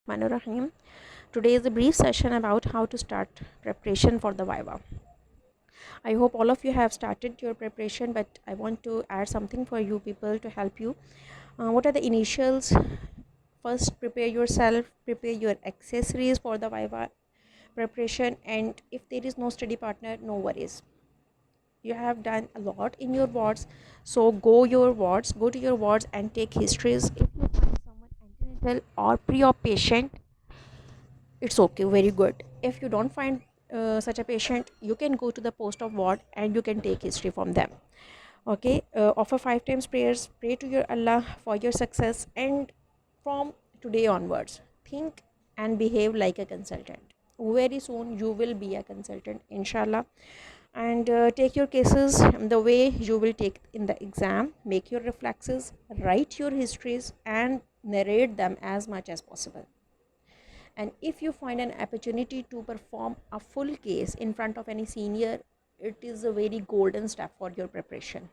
Rahim. Today is a brief session about how to start preparation for the Viva. I hope all of you have started your preparation, but I want to add something for you people to help you. What are the initials? First, prepare yourself, prepare your accessories for the Viva preparation, and if there is no study partner, no worries. You have done a lot in your wards, so go to your wards and take histories. If you find someone antenatal or pre-op patient, it's okay, very good. If you don't find such a patient, you can go to the post of ward and you can take history from them. Okay, offer 5 times prayers, pray to your Allah for your success, and from today onwards, think and behave like a consultant. Very soon you will be a consultant, inshallah. And take your cases the way you will take in the exam. Make your reflexes, write your histories, and narrate them as much as possible. And if you find an opportunity to perform a full case in front of any senior, it is a very golden step for your preparation,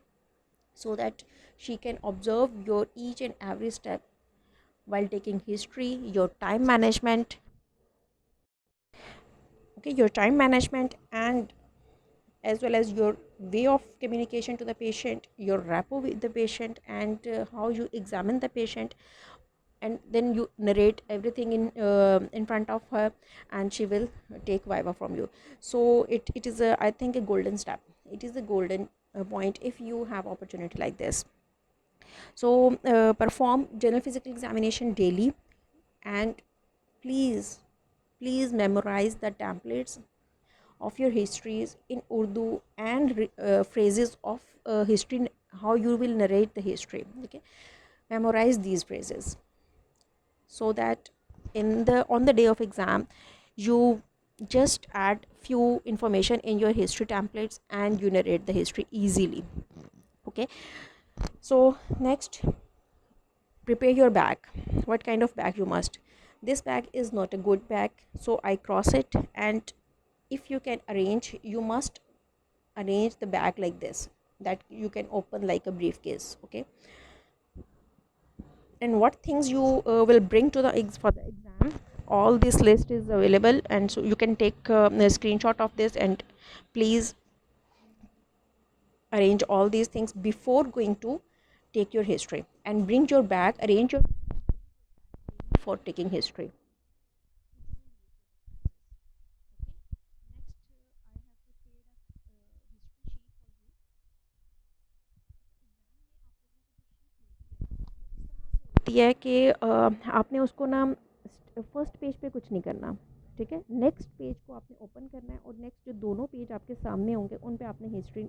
so that she can observe your each and every step while taking history. Your time management, okay, your time management, and as well as your way of communication to the patient, your rapport with the patient, and how you examine the patient, and then you narrate everything in front of her, and she will take viva from you. So it is a, I think, a golden step. It is a golden point if you have opportunity like this. So perform general physical examination daily, and please memorize the templates of your histories in Urdu, and phrases of history, how you will narrate the history. Okay, memorize these phrases, so that in the on the day of exam you just add few information in your history templates and you narrate the history easily. Okay, so next, prepare your bag. What kind of bag you must? This bag is not a good bag, so I cross it. And if you can arrange, you must arrange the bag like this, that you can open like a briefcase. Okay, and what things you will bring to the for the exam, all this list is available, and so you can take a screenshot of this, and please arrange all these things before going to take your history, and bring your bag, arrange your for taking history. होती है कि आपने उसको ना first page पे कुछ नहीं करना, ठीक है। नेक्स्ट पेज को आपने ओपन करना है, और नेक्स्ट जो दोनों पेज आपके सामने होंगे उन पे आपने हिस्ट्री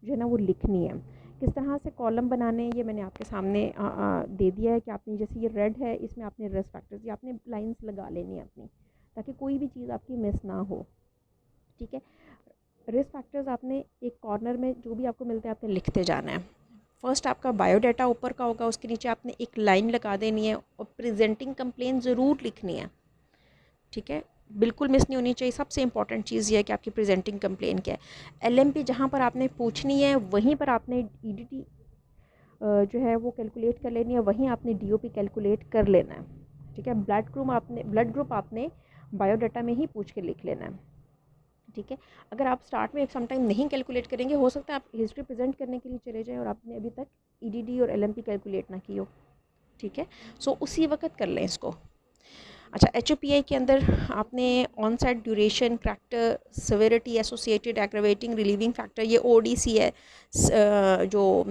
जो है ना वो लिखनी है। किस तरह से कॉलम बनाने हैं ये मैंने आपके सामने दे दिया है कि आपने, जैसे ये रेड है, इसमें आपने रिस्क फैक्टर्स, ये आपने लाइंस लगा लेनी है अपनी, ताकि कोई भी चीज़ आपकी मिस ना हो, ठीक है। रिस्क फैक्टर्स आपने एक कॉर्नर में जो भी आपको मिलते हैं आपने लिखते जाना है। फर्स्ट आपका बायोडाटा ऊपर का होगा, उसके नीचे आपने एक लाइन लगा देनी है, और प्रेजेंटिंग कंप्लेन ज़रूर लिखनी है, ठीक है। बिल्कुल मिस नहीं होनी चाहिए। सबसे इंपॉर्टेंट चीज़ ये है कि आपकी प्रेजेंटिंग कंप्लेन क्या है। एलएमपी जहाँ पर आपने पूछनी है वहीं पर आपने ईडीटी जो है वो कैलकुलेट कर लेनी है, वहीं आपने डीओपी कैलकुलेट कर लेना है, ठीक है। ब्लड ग्रुप आपने बायोडाटा में ही पूछ के लिख लेना है, ठीक है। अगर आप स्टार्ट में सम टाइम नहीं कैलकुलेट करेंगे, हो सकता है आप हिस्ट्री प्रेजेंट करने के लिए चले जाएं और आपने अभी तक ईडीडी और एलएमपी कैलकुलेट ना की हो, ठीक है। सो उसी वक्त कर लें इसको। अच्छा, एचओपीआई के अंदर आपने onset duration, character, severity, associated, aggravating, relieving factor, ये ओडीसी है, जो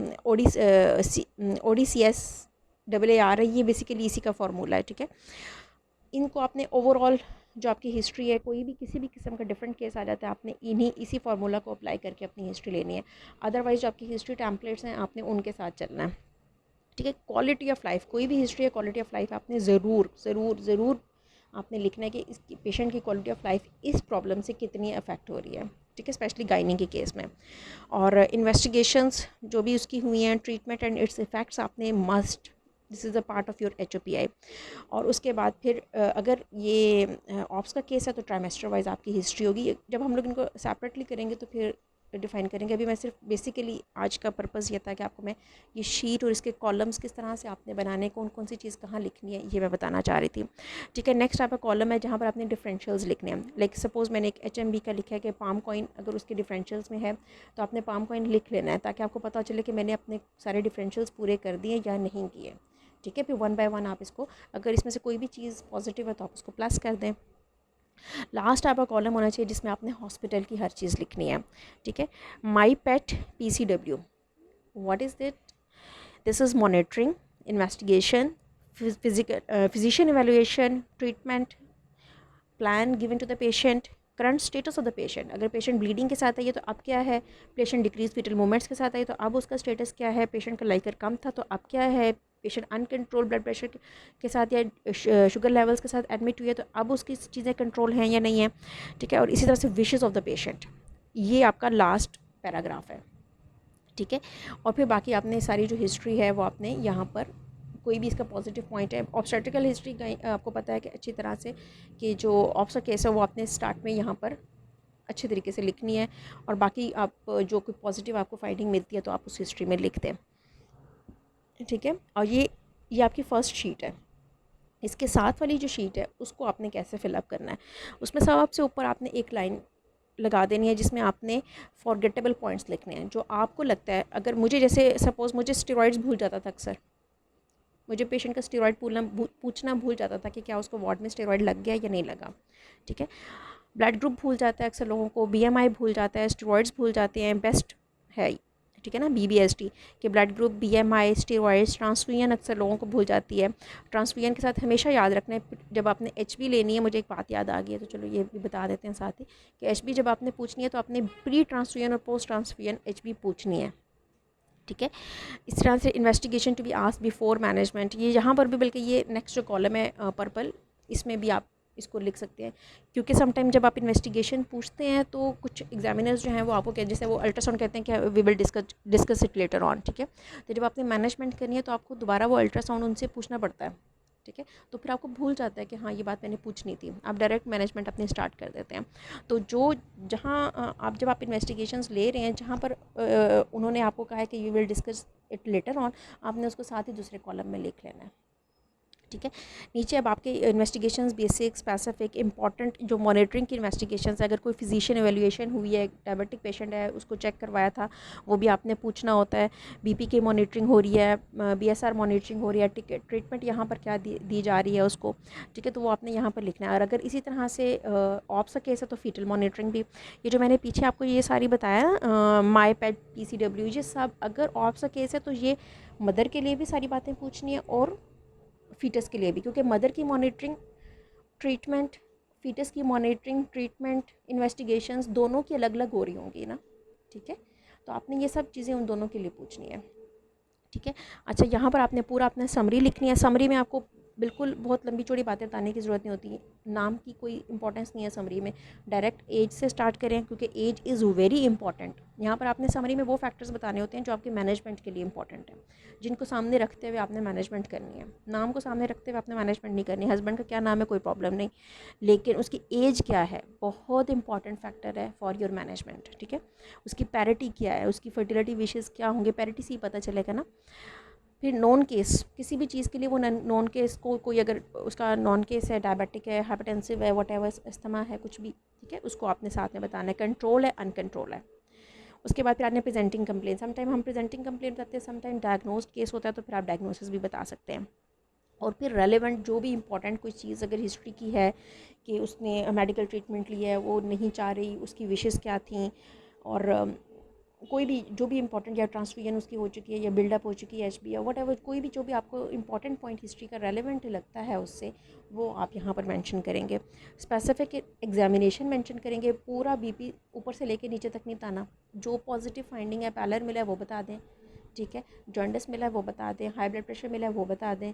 ओडीसीएस डबल ए आ रही है, ये बेसिकली इसी का फॉर्मूला है, ठीक है। इनको आपने ओवरऑल जो आपकी हिस्ट्री है, कोई भी किसी भी किस्म का डिफरेंट केस आ जाता है, आपने इसी फार्मूला को अप्लाई करके अपनी हिस्ट्री लेनी है। अदरवाइज जो आपकी हिस्ट्री टैम्पलेट्स हैं आपने उनके साथ चलना है, ठीक है। क्वालिटी ऑफ लाइफ, कोई भी हिस्ट्री है, क्वालिटी ऑफ लाइफ आपने ज़रूर ज़रूर ज़रूर आपने लिखना है कि इस पेशेंट की क्वालिटी ऑफ लाइफ इस प्रॉब्लम से कितनी अफेक्ट हो रही है, ठीक है, स्पेशली गायनी के केस में। और इन्वेस्टिगेशंस जो भी उसकी हुई हैं, ट्रीटमेंट एंड इट्स इफ़ेक्ट्स आपने must, this is a part of your HOPI. और उसके बाद फिर अगर ये ऑप्स का केस है तो ट्राइमेस्टर वाइज आपकी हिस्ट्री होगी। जब हम लोग इनको सेपरेटली करेंगे तो फिर डिफ़ाइन करेंगे। अभी मैं सिर्फ बेसिकली आज का पर्पज़ ये था कि आपको मैं ये शीट और इसके कॉलम्स किस तरह से आपने बनाने, कौन कौन सी चीज़ कहाँ लिखनी है, ये मैं बताना चाह रही थी। ठीक है, नेक्स्ट आपका कॉलम है जहाँ पर आपने डिफरेंशियल्स लिखने हैं। लाइक सपोज़ मैंने एक HMB का लिखा है कि पाम कॉइन अगर उसके डिफरेंशियल्स में है तो आपने पाम कॉइन लिख लेना है, ताकि आपको पता चले कि मैंने अपने सारे डिफरेंशियल्स पूरे कर दिए या नहीं किए। ठीक है, फिर 1 बाय 1 आप इसको, अगर इसमें से कोई भी चीज़ पॉजिटिव है तो आप उसको प्लस कर दें। लास्ट आपका कॉलम होना चाहिए जिसमें आपने हॉस्पिटल की हर चीज़ लिखनी है। ठीक है, my pet PCW, what is that, this is monitoring, investigation, physician evaluation, treatment plan given to the patient, current status of the patient. अगर पेशेंट ब्लीडिंग के साथ है तो अब क्या है, पेशेंट डिक्रीज फीटल मूवमेंट्स के साथ है तो अब उसका स्टेटस क्या है, पेशेंट का लाइकर कम था तो अब क्या है, पेशेंट अनकंट्रोल ब्लड प्रेशर के साथ या शुगर लेवल्स के साथ एडमिट हुई है तो अब उसकी चीज़ें कंट्रोल हैं या नहीं है। ठीक है, और इसी तरह से विशेज़ ऑफ द पेशेंट, ये आपका लास्ट पैराग्राफ है। ठीक है, और फिर बाकी आपने सारी जो हिस्ट्री है वो आपने यहाँ पर, कोई भी इसका पॉजिटिव पॉइंट है, ऑब्स्टेट्रिकल हिस्ट्री का आपको पता है कि अच्छी तरह से कि जो ऑप्शा केस है वो आपने स्टार्ट में यहाँ पर अच्छे तरीके से लिखनी है, और बाकी आप जो कोई पॉजिटिव आपको फाइंडिंग मिलती है तो आप उस हिस्ट्री में लिख दें। ठीक है, और ये आपकी फ़र्स्ट शीट है। इसके साथ वाली जो शीट है उसको आपने कैसे फिलअप करना है, उसमें सबसे ऊपर आपने एक लाइन लगा देनी है जिसमें आपने फॉरगेटेबल पॉइंट्स लिखने हैं जो आपको लगता है। अगर मुझे जैसे सपोज़ मुझे स्टेरॉइड्स भूल जाता था अक्सर, मुझे पेशेंट का स्टेरॉइड पूछना भूल जाता था कि क्या उसको वार्ड में स्टेरॉइड लग गया या नहीं लगा। ठीक है, ब्लड ग्रुप भूल जाता है अक्सर लोगों को, BMI भूल जाता है, स्टेरॉइड्स भूल जाते हैं, बेस्ट है ठीक है ना BBST कि blood group, BMI, steroids, transfusion अक्सर लोगों को भूल जाती है। ट्रांसफ्यूजन के साथ हमेशा याद रखना है जब आपने HB लेनी है, मुझे एक बात याद आ गई है तो चलो ये भी बता देते हैं साथ ही कि HB जब आपने पूछनी है तो आपने प्री ट्रांसफ्यूजन और पोस्ट ट्रांसफ्यूजन HB पूछनी है। ठीक है, इस तरह से investigation to be asked before management, ये यहाँ पर भी बल्कि ये नेक्स्ट जो कॉलम है पर्पल, इसमें भी आप इसको लिख सकते हैं, क्योंकि समटाइम जब आप इन्वेस्टिगेशन पूछते हैं तो कुछ एग्जामिनर्स जो हैं वो आपको जैसे वो अल्ट्रासाउंड कहते हैं कि we will discuss it later on. ठीक है, तो जब आपने मैनेजमेंट करनी है तो आपको दोबारा वो अल्ट्रासाउंड उनसे पूछना पड़ता है। ठीक है, तो फिर आपको भूल जाता है कि हाँ ये बात मैंने पूछनी थी, आप डायरेक्ट मैनेजमेंट अपनी स्टार्ट कर देते हैं। तो जो जहाँ आप जब आप इन्वेस्टिगेशंस ले रहे हैं जहाँ पर उन्होंने आपको कहा है कि you will discuss it later on, आपने उसको साथ ही दूसरे कॉलम में लिख लेना है। ठीक है, नीचे अब आपके इन्वेस्टिगेशंस बेसिक, स्पेसिफिक, इंपॉर्टेंट जो मॉनिटरिंग की इन्वेस्टिगेशंस है, अगर कोई फिजिशियन एवेल्युएशन हुई है, डायबिटिक पेशेंट है उसको चेक करवाया था, वो भी आपने पूछना होता है। BP की मॉनिटरिंग हो रही है, BSR मॉनिटरिंग हो रही है, टिकट ट्रीटमेंट यहाँ पर क्या दी जा रही है उसको। ठीक है, तो वो आपने यहाँ पर लिखना है। और अगर इसी तरह से ऑप्स का केस है तो फीटल मॉनिटरिंग भी, ये जो मैंने पीछे आपको ये सारी बताया ना, माई पेट PCW, ये सब अगर ऑप्स का केस है तो ये मदर के लिए भी सारी बातें पूछनी है और फीटस के लिए भी, क्योंकि मदर की मॉनिटरिंग, ट्रीटमेंट, फीटस की मॉनिटरिंग, ट्रीटमेंट, इन्वेस्टिगेशंस दोनों की अलग अलग हो रही होंगी ना। ठीक है, तो आपने ये सब चीज़ें उन दोनों के लिए पूछनी है। ठीक है, अच्छा यहाँ पर आपने पूरा अपने समरी लिखनी है। समरी में आपको बिल्कुल बहुत लंबी चौड़ी बातें बताने की ज़रूरत नहीं होती, नाम की कोई इंपॉर्टेंस नहीं है समरी में, डायरेक्ट एज से स्टार्ट करें क्योंकि एज इज़ वेरी इंपॉर्टेंट। यहाँ पर आपने समरी में वो फैक्टर्स बताने होते हैं जो आपके मैनेजमेंट के लिए इंपॉर्टेंट है, जिनको सामने रखते हुए आपने मैनेजमेंट करनी है। नाम को सामने रखते हुए आपने मैनेजमेंट नहीं करनी। हस्बैंड का क्या नाम है कोई प्रॉब्लम नहीं, लेकिन उसकी एज क्या है बहुत इंपॉर्टेंट फैक्टर है फॉर योर मैनेजमेंट। ठीक है, उसकी पैरिटी क्या है, उसकी फर्टिलिटी विशेज़ क्या होंगे, पैरिटी से ही पता चलेगा ना। फिर नॉन केस, किसी भी चीज़ के लिए वो नॉन केस को कोई अगर उसका नॉन केस है, डायबिटिक है, हाइपरटेंसिव है, वट अस्थमा है, कुछ भी, ठीक है, उसको आपने साथ में बताना है। कंट्रोल है, अनकंट्रोल है। उसके बाद फिर आपने प्रेजेंटिंग कंप्लेन, समटाइम हम प्रेजेंटिंग कंप्लेन बताते हैं, समटाइम डायग्नोस्ड केस होता है तो फिर आप डायग्नोसिस भी बता सकते हैं। और फिर रेलेवेंट जो भी इंपॉर्टेंट कोई चीज़ अगर हिस्ट्री की है कि उसने मेडिकल ट्रीटमेंट लिया है, वो नहीं चाह रही, उसकी विशेज़ क्या थी, और कोई भी जो भी इंपॉर्टेंट, या ट्रांसफ्यूजन उसकी हो चुकी है या बिल्डअप हो चुकी है HB या वट एवर, कोई भी जो भी आपको इंपॉर्टेंट पॉइंट हिस्ट्री का रेलेवेंट लगता है उससे, वो आप यहाँ पर मेंशन करेंगे। स्पेसिफिक एग्जामिनेशन मेंशन करेंगे, पूरा BP ऊपर से लेके नीचे तक नहीं बताना। जो पॉजिटिव फाइंडिंग है, पैलर मिला है वो बता दें। ठीक है, जॉन्डिस मिला है वो बता दें, हाई ब्लड प्रेशर मिला है वो बता दें।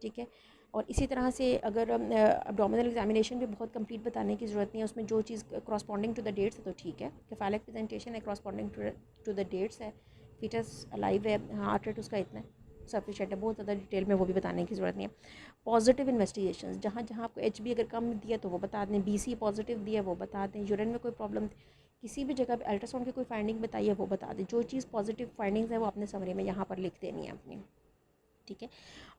ठीक है, और इसी तरह से अगर अब्डोमिनल एग्जामिनेशन भी बहुत कंप्लीट बताने की ज़रूरत नहीं है, उसमें जो चीज़ क्रॉसपॉन्डिंग टू द डेट्स है तो ठीक है, केफालिक प्रेजेंटेशन है, क्रॉसपॉन्डिंग टू द डेट्स है, फीटस अलाइव है, हार्ट रेट उसका इतना सफिशेंट है, बहुत ज़्यादा डिटेल में वो भी बताने की ज़रूरत नहीं है। पॉजिटिव इन्वेस्टिगेशन, जहाँ जहाँ आपको HB अगर कम दिया तो वो बता दें, BC पॉजिटिव दिया वो बता दें, यूरिन में कोई प्रॉब्लम किसी भी जगह पे अल्ट्रासाउंड की कोई फाइंडिंग बताइए वो बता दें, जो चीज़ पॉजिटिव फाइंडिंग्स है वो अपने समरी में यहाँ पर लिख देनी है अपनी, ठीक है।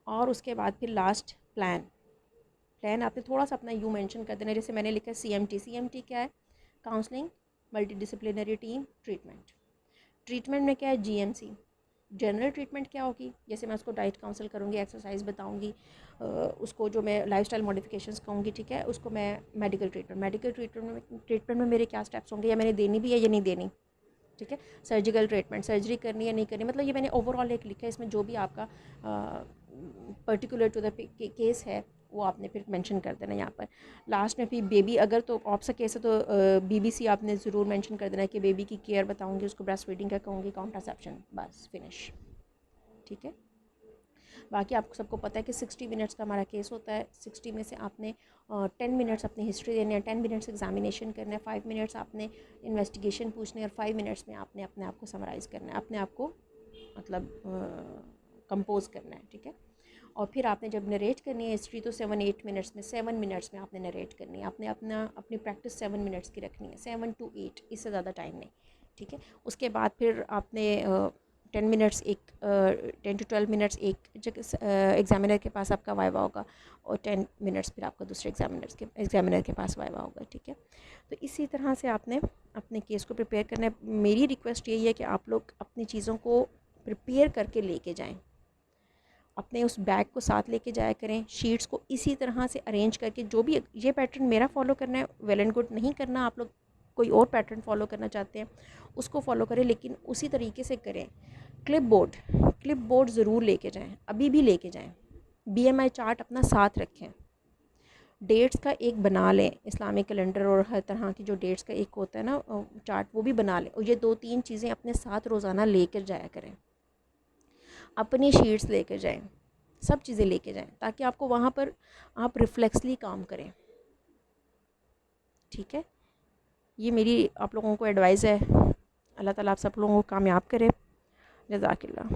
और उसके बाद फिर लास्ट प्लान आपने थोड़ा सा अपना यूँ मेंशन कर देना, जैसे मैंने लिखा है CMT। CMT क्या है? Counselling multi disciplinary team treatment. Treatment में क्या है? GMC। जनरल ट्रीटमेंट क्या होगी? जैसे मैं उसको डाइट काउंसल करूँगी, एक्सरसाइज बताऊँगी, उसको जो मैं लाइफस्टाइल मॉडिफिकेशंस कहूँगी, ठीक है, उसको मैं मेडिकल ट्रीटमेंट में मेरे क्या स्टेप्स होंगे, या मैंने देनी भी है या नहीं देनी, ठीक है। सर्जिकल ट्रीटमेंट, सर्जरी करनी है नहीं करनी, मतलब ये मैंने ओवरऑल एक लिखा है, इसमें जो भी आपका पर्टिकुलर टू द केस है वो आपने फिर मेंशन कर देना यहाँ पर। लास्ट में फिर बेबी, अगर तो ऑप्सा केस है तो BBC आपने ज़रूर मेंशन कर देना है कि बेबी की केयर बताऊँगी, उसको ब्रेस्ट फीडिंग का कहूँगी, कॉन्ट्रासेप्शन, बस फिनिश, ठीक है। बाकी आपको सबको पता है कि 60 मिनट्स का हमारा केस होता है। 60 में से आपने 10 मिनट्स अपनी हिस्ट्री देनी है, 10 मिनट्स एग्जामिनेशन करना है, 5 मिनट्स आपने इन्वेस्टिगेशन पूछने है, और 5 मिनट्स में आपने अपने आप को समराइज़ करना है, अपने आप को मतलब कंपोज करना है, ठीक है। और फिर आपने जब नरेट करनी है हिस्ट्री तो 7-8 मिनट्स में, 7 मिनट्स में आपने नरेट करनी है। आपने अपनी प्रैक्टिस 7 मिनट्स की रखनी है, 7 to 8, इससे ज़्यादा टाइम नहीं, ठीक है। उसके बाद फिर आपने 10 मिनट्स एक 10 to 12 मिनट्स एक एग्जामिनर के पास आपका वाइवा होगा, और 10 मिनट्स फिर आपका दूसरे एग्जामिनर के पास वाइवा होगा, ठीक है। तो इसी तरह से आपने अपने केस को प्रिपेयर करना है। मेरी रिक्वेस्ट यही है कि आप लोग अपनी चीज़ों को प्रिपेयर करके लेके जाएं, अपने उस बैग को साथ लेके जाया करें, शीट्स को इसी तरह से अरेंज करके, जो भी ये पैटर्न मेरा फॉलो करना है वेल एंड गुड, नहीं करना आप लोग कोई और पैटर्न फॉलो करना चाहते हैं उसको फॉलो करें, लेकिन उसी तरीके से करें। क्लिप बोर्ड ज़रूर लेके जाएं, अभी भी लेके जाएं। BMI चार्ट अपना साथ रखें, डेट्स का एक बना लें, इस्लामिक कैलेंडर और हर तरह की जो डेट्स का एक होता है ना चार्ट, वो भी बना लें, और ये 2-3 चीज़ें अपने साथ रोज़ाना लेकर जाया करें। अपनी शीट्स लेकर जाएं, सब चीज़ें लेके जाएं, ताकि आपको वहाँ पर आप रिफ्लेक्सली काम करें, ठीक है। ये मेरी आप लोगों को एडवाइस है। अल्लाह ताला आप सब लोगों को कामयाब करे। जज़ाकिल्लाह।